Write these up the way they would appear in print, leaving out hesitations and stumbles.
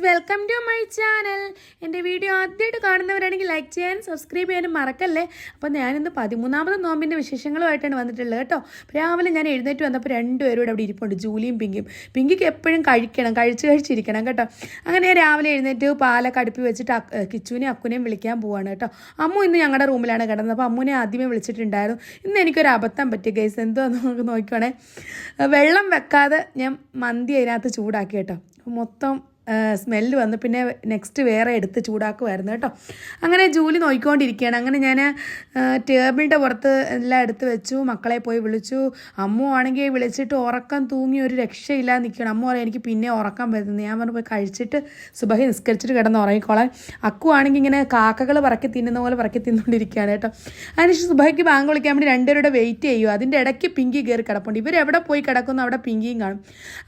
Welcome to my channel. എൻ്റെ video ആദ്യമായിട്ട് കാണുന്നവരാണെങ്കിൽ ലൈക്ക് ചെയ്യാനും സബ്സ്ക്രൈബ് ചെയ്യാനും മറക്കല്ലേ. അപ്പോൾ ഞാനിന്ന് 13ാമത് നോമ്പിൻ്റെ വിശേഷങ്ങളുമായിട്ടാണ് വന്നിട്ടുള്ളത് കേട്ടോ. രാവിലെ ഞാൻ എഴുന്നേറ്റ് വന്നപ്പോൾ രണ്ടുപേരും അവിടെ ഇരിപ്പുണ്ട്, ജൂലിയും പിങ്കിയും. പിങ്കിക്ക് എപ്പോഴും കഴിച്ചിരിക്കണം കേട്ടോ. അങ്ങനെ രാവിലെ എഴുന്നേറ്റ് പാലൊക്കെ അടുപ്പി വെച്ചിട്ട് കിച്ചുവിനെയും അക്കുനെയും വിളിക്കാൻ പോവാണ് കേട്ടോ. അമ്മു ഇന്ന് ഞങ്ങളുടെ റൂമിലാണ് കിടന്നത്. അപ്പോൾ അമ്മുനെ ആദ്യമേ വിളിച്ചിട്ടുണ്ടായിരുന്നു. ഇന്ന് എനിക്കൊരു അബദ്ധം പറ്റി ഗൈസ്. എന്തോ നമുക്ക് നോക്കിക്കോണേ, വെള്ളം വെക്കാതെ ഞാൻ മന്തി അതിനകത്ത് ചൂടാക്കി കേട്ടോ. മൊത്തം സ്മെല്ല് വന്നു. പിന്നെ നെക്സ്റ്റ് വേറെ എടുത്ത് ചൂടാക്കുമായിരുന്നു കേട്ടോ. അങ്ങനെ ജൂലി നോക്കിക്കൊണ്ടിരിക്കുകയാണ്. അങ്ങനെ ഞാൻ ടേബിളിൻ്റെ പുറത്ത് എല്ലാം എടുത്ത് വെച്ചു, മക്കളെ പോയി വിളിച്ചു. അമ്മു ആണെങ്കിൽ വിളിച്ചിട്ട് ഉറക്കം തൂങ്ങി ഒരു രക്ഷയില്ലാതെ നിൽക്കണം. അമ്മ പറയാം എനിക്ക് പിന്നെ ഉറക്കം വരുന്നത്. ഞാൻ പറഞ്ഞു പോയി കഴിച്ചിട്ട് സുബഹി നിസ്കരിച്ചിട്ട് കിടന്ന് ഉറങ്ങിക്കോളാൻ. അക്കു ആണെങ്കിൽ ഇങ്ങനെ കാക്കകൾ പറക്കി തിന്നുന്ന പോലെ പറക്കി തിന്നുകൊണ്ടിരിക്കുകയാണ് കേട്ടോ. അതിനുശേഷം സുബഹിക്ക് ബാങ്ക് വിളിക്കാൻ വേണ്ടി രണ്ടുപേരുടെ വെയിറ്റ് ചെയ്യുമോ. അതിൻ്റെ ഇടയ്ക്ക് പിങ്കി കയറി കിടപ്പുണ്ട്. ഇവരെവിടെ പോയി കിടക്കുന്നു അവിടെ പിങ്കിയും കാണും.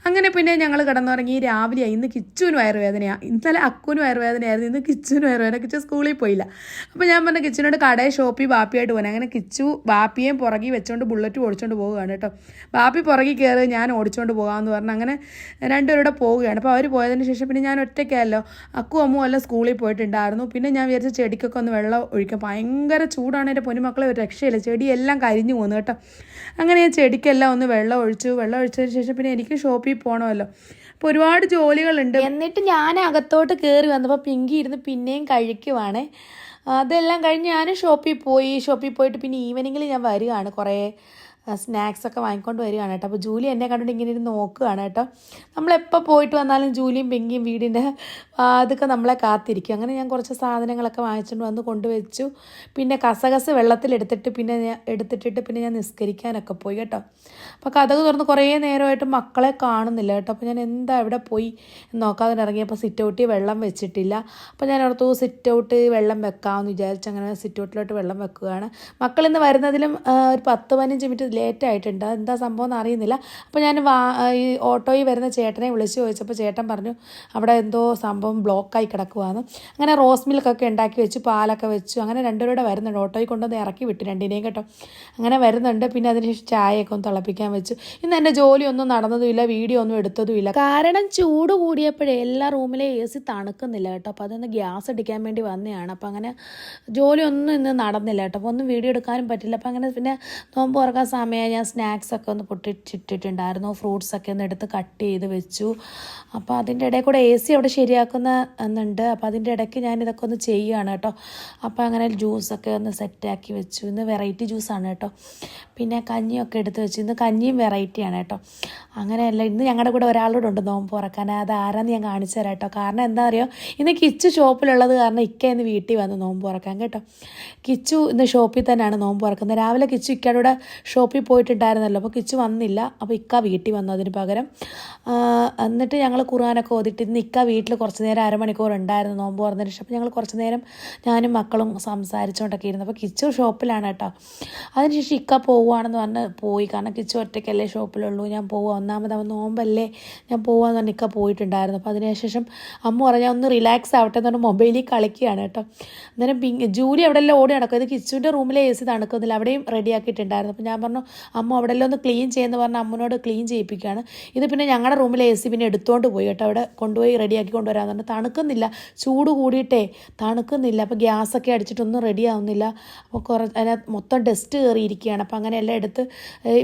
അങ്ങനെ പിന്നെ ഞങ്ങൾ കിടന്നുറങ്ങി. രാവിലെയായി. ഇന്ന് കിച്ചുവിന് വയറുവേദനയാണ്. ഇന്നലെ അക്കുവിന് വയറുവേദനയായിരുന്നു, ഇന്ന് കിച്ചുവിന് വയറുവേദന. കിച്ചു സ്കൂളിൽ പോയില്ല. അപ്പോൾ ഞാൻ പറഞ്ഞു കിച്ചുവിനോട് കടയിൽ ഷോപ്പിൽ ബാപ്പിയായിട്ട് പോകാൻ. അങ്ങനെ കിച്ചു ബാപ്പിയേയും പുറകി വെച്ചുകൊണ്ട് ബുള്ളറ്റ് ഓടിച്ചുകൊണ്ട് പോവുകയാണ് കേട്ടോ. ബാപ്പി പുറകി കയറി, ഞാൻ ഓടിച്ചുകൊണ്ട് പോകാമെന്ന് പറഞ്ഞു. അങ്ങനെ രണ്ടുപേരുടെ പോവുകയാണ്. അപ്പോൾ അവർ പോയതിന് ശേഷം പിന്നെ ഞാൻ ഒറ്റയ്ക്കല്ലോ, അക്കു അമ്മു എല്ലാം സ്കൂളിൽ പോയിട്ടുണ്ടായിരുന്നു. പിന്നെ ഞാൻ വിചാരിച്ച ചെടിക്കൊക്കെ ഒന്ന് വെള്ളം ഒഴിക്കാം. ഭയങ്കര ചൂടാണ് എൻ്റെ പൊന്നുമക്കളെ, ഒരു രക്ഷയില്ല. ചെടിയെല്ലാം കരിഞ്ഞു പോകുന്നു കേട്ടോ. അങ്ങനെ ഞാൻ ചെടിക്കെല്ലാം ഒന്ന് വെള്ളം ഒഴിച്ചതിന് ശേഷം പിന്നെ എനിക്ക് ഷോപ്പിൽ പോകണമല്ലോ. അപ്പോൾ ഒരുപാട് ജോലികളുണ്ട്. എന്നിട്ട് ഞാൻ അകത്തോട്ട് കയറി വന്നപ്പോൾ പിങ്കി ഇരുന്ന് പിന്നെയും കഴിക്കുവാണ്. അതെല്ലാം കഴിഞ്ഞ് ഞാൻ ഷോപ്പിൽ പോയിട്ട് പിന്നെ ഈവനിങ്ങിൽ ഞാൻ വരികയാണ്. കുറേ സ്നാക്സൊക്കെ വാങ്ങിക്കൊണ്ട് വരികയാണ് കേട്ടോ. അപ്പോൾ ജൂലി എന്നെ കണ്ടിട്ട് ഇങ്ങനെ ഇരുന്ന് നോക്കുകയാണ് കേട്ടോ. നമ്മളെപ്പോൾ പോയിട്ട് വന്നാലും ജൂലിയും പിങ്കിയും വീടിൻ്റെ അതൊക്കെ നമ്മളെ കാത്തിരിക്കും. അങ്ങനെ ഞാൻ കുറച്ച് സാധനങ്ങളൊക്കെ വാങ്ങിച്ചുകൊണ്ട് വന്ന് കൊണ്ടുവച്ചു. പിന്നെ കസകസ് വെള്ളത്തിലെടുത്തിട്ട് പിന്നെ ഞാൻ നിസ്കരിക്കാനൊക്കെ പോയി കേട്ടോ. അപ്പോൾ കതക് തുറന്ന് കുറേ നേരമായിട്ട് മക്കളെ കാണുന്നില്ല കേട്ടോ. അപ്പോൾ ഞാൻ എന്താ എവിടെ പോയി നോക്കാതെ ഇറങ്ങിയപ്പോൾ സിറ്റ് ഔട്ടിൽ വെള്ളം വെച്ചിട്ടില്ല. അപ്പോൾ ഞാൻ ഓർത്തു സിറ്റ് ഔട്ട് വെള്ളം വെക്കാമെന്ന് വിചാരിച്ചു. അങ്ങനെ സിറ്റ് ഔട്ടിലോട്ട് വെള്ളം വെക്കുകയാണ്. മക്കളിന്ന് വരുന്നതിലും ഒരു 10-15 മിനിറ്റ് ലേറ്റ് ആയിട്ടുണ്ട്. എന്താ സംഭവം എന്ന് അറിയുന്നില്ല. അപ്പോൾ ഞാൻ ഈ ഓട്ടോയിൽ വരുന്ന ചേട്ടനെ വിളിച്ച് ചോദിച്ചപ്പോൾ ചേട്ടൻ പറഞ്ഞു അവിടെ എന്തോ സംഭവം ബ്ലോക്കായി കിടക്കുവാന്ന്. അങ്ങനെ റോസ് മിൽക്കൊക്കെ ഉണ്ടാക്കി വെച്ചു, പാലൊക്കെ വെച്ചു. അങ്ങനെ രണ്ടുപേരുടെ വരുന്നുണ്ട്. ഓട്ടോയിൽ കൊണ്ടുവന്ന് ഇറക്കി വിട്ടു രണ്ടിനെയും കേട്ടോ. അങ്ങനെ വരുന്നുണ്ട്. പിന്നെ അതിനുശേഷം ചായയൊക്കെ ഒന്ന് തിളപ്പിക്കാൻ വെച്ചു. ഇന്ന് എൻ്റെ ജോലിയൊന്നും നടന്നതുമില്ല, വീഡിയോ ഒന്നും എടുത്തതുമില്ല. കാരണം ചൂട് കൂടിയപ്പോഴേ എല്ലാ റൂമിലെ AC തണുക്കുന്നില്ല കേട്ടോ. അപ്പോൾ അതൊന്ന് ഗ്യാസ് അടിക്കാൻ വേണ്ടി വന്നതാണ്. അപ്പോൾ അങ്ങനെ ജോലിയൊന്നും ഇന്ന് നടന്നില്ല കേട്ടോ. അപ്പോൾ ഒന്നും വീഡിയോ എടുക്കാനും പറ്റില്ല. അപ്പോൾ അങ്ങനെ പിന്നെ നോമ്പ് തുറക്കാൻ സമയം ഞാൻ സ്നാക്സൊക്കെ ഒന്ന് പൊട്ടിച്ചിട്ടിട്ടുണ്ടായിരുന്നു. ഫ്രൂട്ട്സൊക്കെ ഒന്ന് എടുത്ത് കട്ട് ചെയ്ത് വെച്ചു. അപ്പോൾ അതിൻ്റെ ഇടയിൽ കൂടെ AC അവിടെ ശരിയാക്കുന്നുണ്ട്. അപ്പോൾ അതിൻ്റെ ഇടയ്ക്ക് ഞാൻ ഇതൊക്കെ ഒന്ന് ചെയ്യുകയാണ് കേട്ടോ. അപ്പോൾ അങ്ങനെ ജ്യൂസൊക്കെ ഒന്ന് സെറ്റാക്കി വെച്ചു. ഇന്ന് വെറൈറ്റി ജ്യൂസാണ് കേട്ടോ. പിന്നെ കഞ്ഞിയൊക്കെ എടുത്ത് വെച്ചു. ഇന്ന് കഞ്ഞിയും വെറൈറ്റിയാണ് കേട്ടോ. അങ്ങനെയല്ല, ഇന്ന് ഞങ്ങളുടെ കൂടെ ഒരാളോട് ഉണ്ട് നോമ്പ് തുറക്കാൻ. അത് ആരാന്ന് ഞാൻ കാണിച്ചു തരാം കേട്ടോ. കാരണം എന്താ അറിയോ, ഇന്ന് കിച്ചു ഷോപ്പിലുള്ളത് കാരണം ഇക്ക ഇന്ന് വീട്ടിൽ വന്ന് നോമ്പ് തുറക്കാൻ കേട്ടോ. കിച്ചു ഇന്ന് ഷോപ്പിൽ തന്നെയാണ് നോമ്പ് തുറക്കുന്നത്. രാവിലെ കിച്ചു ഇക്കയുടെ കൂടെ ഷോപ്പിൽ പോയിട്ടുണ്ടായിരുന്നല്ലോ. അപ്പോൾ കിച്ചു വന്നില്ല. അപ്പോൾ ഇക്ക വീട്ടിൽ വന്നു അതിന് പകരം. എന്നിട്ട് ഞങ്ങൾ ഖുർആനൊക്കെ ഓതിട്ട് ഇന്ന് ഇക്ക വീട്ടിൽ കുറച്ച് നേരം അരമണിക്കൂർ ഉണ്ടായിരുന്നു നോമ്പ് തുറന്നതിന് ശേഷം. അപ്പോൾ ഞങ്ങൾ കുറച്ച് നേരം ഞാനും മക്കളും സംസാരിച്ചുകൊണ്ടൊക്കെ ഇരുന്നു. അപ്പോൾ കിച്ചു ഷോപ്പിലാണ് കേട്ടോ. അതിനുശേഷം ഇക്ക പോവുകയാണെന്ന് പറഞ്ഞ് പോയി. കാരണം കിച്ചു ഒറ്റയ്ക്കല്ലേ ഷോപ്പിലുള്ളൂ. ഞാൻ പോവുക, ഒന്നാമത് നോമ്പല്ലേ, ഞാൻ പോവാന്ന് പറഞ്ഞ് ഇക്ക പോയിട്ടുണ്ടായിരുന്നു. അപ്പോൾ അതിനുശേഷം അമ്മ പറഞ്ഞാൽ ഒന്ന് റിലാക്സ് ആവട്ടെ എന്ന് പറഞ്ഞാൽ മൊബൈലിൽ കളിക്കുകയാണ് കേട്ടോ. അന്നേരം ജൂലി അവിടെ എല്ലാം ഓടി നടക്കും. ഇത് കിച്ചുവിൻ്റെ റൂമിലെ AC തണുക്കുന്നില്ല, അവിടെയും റെഡിയാക്കിയിട്ടുണ്ടായിരുന്നു. അപ്പോൾ ഞാൻ പറഞ്ഞു അമ്മ അവിടെ എല്ലാം ഒന്ന് ക്ലീൻ ചെയ്യുമെന്ന് പറഞ്ഞാൽ അമ്മനോട് ക്ലീൻ ചെയ്യിപ്പിക്കുകയാണ്. ഇത് പിന്നെ ഞങ്ങളുടെ റൂമിലെ AC പിന്നെ എടുത്തുകൊണ്ട് പോയി കേട്ടോ. അവിടെ കൊണ്ടുപോയി റെഡിയാക്കി കൊണ്ടുവരാമെന്ന് പറഞ്ഞാൽ തണുക്കുന്നില്ല, ചൂട് കൂടിയിട്ടേ തണുക്കുന്നില്ല. അപ്പോൾ ഗ്യാസൊക്കെ അടിച്ചിട്ടൊന്നും റെഡി ആവുന്നില്ല. അപ്പോൾ അതിനകത്ത് മൊത്തം ഡസ്റ്റ് കയറിയിരിക്കുകയാണ്. അപ്പോൾ അങ്ങനെ എല്ലാം എടുത്ത്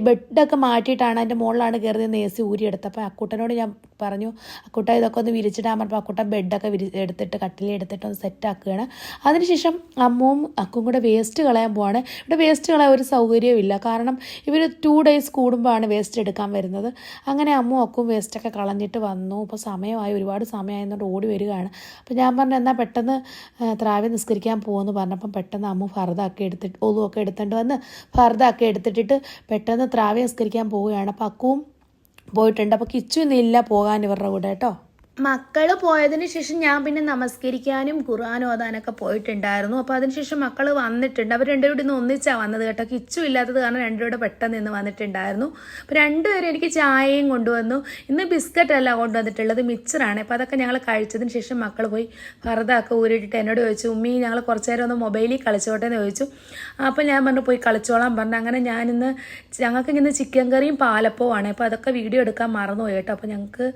ബെഡൊക്കെ മാറ്റിയിട്ടാണ് അതിൻ്റെ മുകളിലാണ് കയറിയെന്ന് AC ഊരിയെടുത്ത്. അപ്പോൾ അക്കൂട്ടനോട് ഞാൻ പറഞ്ഞു അക്കൂട്ട ഇതൊക്കെ ഒന്ന് വിരിച്ചിടാൻ പറഞ്ഞപ്പോൾ അക്കൂട്ടൻ ബെഡൊക്കെ എടുത്തിട്ട് കട്ടിലെടുത്തിട്ട് ഒന്ന് സെറ്റാക്കുകയാണ്. അതിനുശേഷം അമ്മവും അക്കും കൂടെ വേസ്റ്റ് കളയാൻ പോവാണ്. ഇവിടെ വേസ്റ്റ് കളയാൻ ഒരു സൗകര്യവും ഇല്ല. കാരണം ഇവർ 2 ഡേയ്സ് കൂടുമ്പോഴാണ് വേസ്റ്റ് എടുക്കാൻ വരുന്നത്. അങ്ങനെ അമ്മും അക്കും വേസ്റ്റൊക്കെ കളഞ്ഞിട്ട് വന്നു. ഇപ്പോൾ സമയമായി, ഒരുപാട് സമയമായതുകൊണ്ട് ഓടി വരികയാണ്. അപ്പോൾ ഞാൻ പറഞ്ഞു എന്നാൽ പെട്ടെന്ന് ത്രാവി നിസ്കരിക്കാൻ പോകുമെന്ന് പറഞ്ഞപ്പം പെട്ടെന്ന് അമ്മു ഫർദാക്കി എടുത്തിട്ട് ഒതുവൊക്കെ എടുത്തിട്ട് വന്ന് ഫർദാക്കി എടുത്തിട്ട് പെട്ടെന്ന് ത്രാവി നിസ്കരിക്കാൻ പോവുകയാണ്. അപ്പോൾ അക്കുവും പോയിട്ടുണ്ട്. അപ്പോൾ കിച്ചു ഇന്നില്ല പോകാൻ ഇവരുടെ കൂടെ കേട്ടോ. മക്കൾ പോയതിന് ശേഷം ഞാൻ പിന്നെ നമസ്കരിക്കാനും ഖുർആൻ ഓതാനൊക്കെ പോയിട്ടുണ്ടായിരുന്നു. അപ്പോൾ അതിനുശേഷം മക്കൾ വന്നിട്ടുണ്ട്. അവർ രണ്ടുപേരും ഇന്ന് ഒന്നിച്ചാണ് വന്നത് കേട്ടോ. കിച്ചു ഇല്ലാത്തത് കാരണം രണ്ടുപേരുടെ പെട്ടെന്ന് ഇന്ന് വന്നിട്ടുണ്ടായിരുന്നു. അപ്പോൾ രണ്ടുപേരും എനിക്ക് ചായയും കൊണ്ടുവന്നു. ഇന്ന് ബിസ്ക്കറ്റ് അല്ല കൊണ്ടുവന്നിട്ടുള്ളത്, മിച്ചറാണ്. അപ്പോൾ അതൊക്കെ ഞങ്ങൾ കഴിച്ചതിന് ശേഷം മക്കൾ പോയി ഫർദാക്കെ ഊരിട്ടിട്ട് എന്നോട് ചോദിച്ചു ഉമ്മി ഞങ്ങൾ കുറച്ച് നേരം ഒന്ന് മൊബൈലിൽ കളിച്ചോട്ടെ എന്ന് ചോദിച്ചു. അപ്പോൾ ഞാൻ പറഞ്ഞു പോയി കളിച്ചോളാൻ പറഞ്ഞു. അങ്ങനെ ഞങ്ങൾക്ക് ഇന്ന് ചിക്കൻ കറിയും പാലപ്പവുമാണ്. അപ്പോൾ അതൊക്കെ വീഡിയോ എടുക്കാൻ മറന്നുപോയി കേട്ടോ. അപ്പോൾ ഞങ്ങൾക്ക്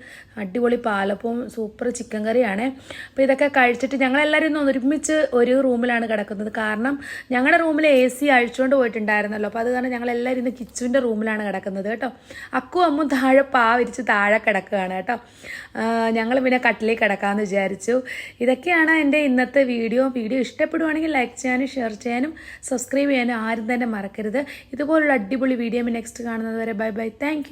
അടിപൊളി പാലപ്പവും ചോറും സൂപ്പർ ചിക്കൻ കറിയാണ്. അപ്പോൾ ഇതൊക്കെ കഴിച്ചിട്ട് ഞങ്ങളെല്ലാവരും ഇന്ന് ഒരുമിച്ച് ഒരു റൂമിലാണ് കിടക്കുന്നത്. കാരണം ഞങ്ങളുടെ റൂമിൽ AC അഴിച്ചുകൊണ്ട് പോയിട്ടുണ്ടായിരുന്നല്ലോ. അപ്പോൾ അത് കാരണം ഞങ്ങളെല്ലാവരും ഇന്ന് കിച്ചുവിൻ്റെ റൂമിലാണ് കിടക്കുന്നത് കേട്ടോ. അക്കു അമ്മും താഴെ വിരിച്ച് താഴെ കിടക്കുകയാണ് കേട്ടോ. ഞങ്ങൾ പിന്നെ കട്ടിലേക്ക് കിടക്കാമെന്ന് വിചാരിച്ചു. ഇതൊക്കെയാണ് എൻ്റെ ഇന്നത്തെ വീഡിയോ ഇഷ്ടപ്പെടുവാണെങ്കിൽ ലൈക്ക് ചെയ്യാനും ഷെയർ ചെയ്യാനും സബ്സ്ക്രൈബ് ചെയ്യാനും ആരും തന്നെ മറക്കരുത്. ഇതുപോലുള്ള അടിപൊളി വീഡിയോ നെക്സ്റ്റ് കാണുന്നത് വരെ ബൈ ബൈ. താങ്ക്